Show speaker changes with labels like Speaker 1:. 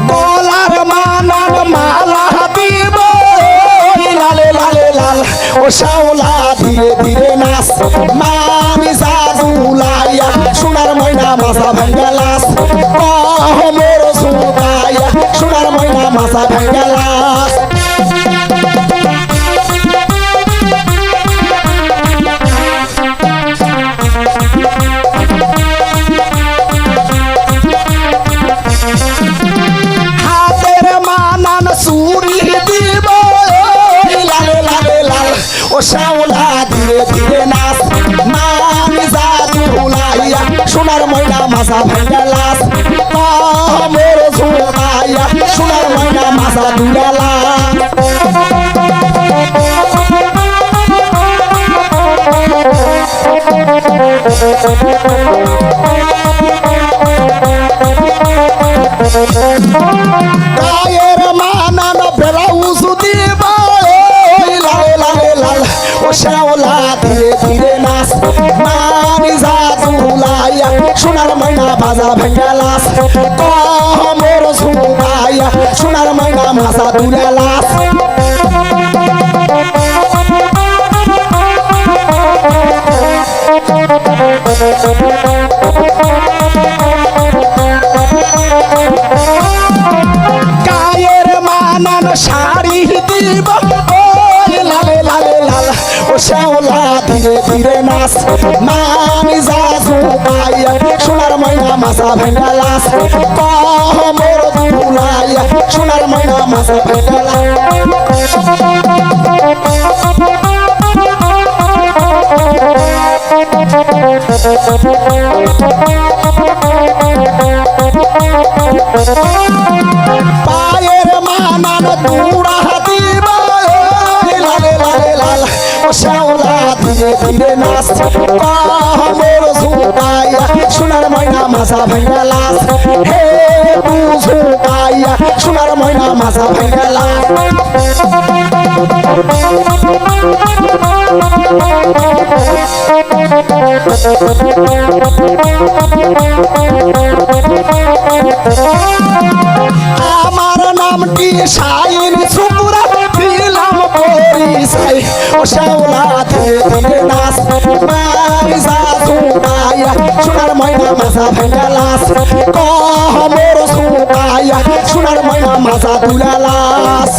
Speaker 1: বলার মানার মালা দিব লালে লালে লাল ও শাওলা ধীরে ধীরে নাচ মামি জাদুলাইয়া সোনার ময়না মাথা ভাঙ্গা লাস মোর সুতাইয়া সোনার ময়না মাথা ভাঙ্গা লাস হাতের মানান চুরি দিব লালে লালে লাল ও শাওলা ধীরে ধীরে নাচ মামি জাদুলাইয়া সোনার ময়না মাথা ভাঙ্গা লাস মোর সুতাইয়া সোনার ময়না মাথা দুলা লাস গায়ের মানান ব্লাউজ দিব লালে লালে লাল ও শাওলা ধীরে ধীরে নাচ মামি জাদুলাইয়া সোনার ময়না বাজা ভাঙ্গা লাস মোর সুতাইয়া সোনার ময়না মাথা দুলা লাস গায়ের মানান শাড়ি দিব লালে লালে লাল ও শাওলা ধীরে ধীরে নাচ মামি জাদুলাইয়া সোনার ময়না মাথা ভাঙ্গা লাস মোর দুলাইয়া সোনার ময়না মাথা ভাঙ্গা পায়ের মানান তুড়া দিব লালে লালে লাল ও শাওলা ধীরে ধীরে নাচ মোর সুতাইয়া সোনার ময়না মাথা ভাঙ্গা লাস হে সুতাইয়া সোনার ময়না মাথা ভাঙ্গা লাস আমার নামটি শাইন সুপুরা দিলাম পরিচয় ও শাওলা ধীরে ধীরে নাচ মামি জাদুলাইয়া সোনার ময়না মাথা ভাঙ্গা লাস মোর সুতাইয়া সোনার ময়না মাথা দুলা লাস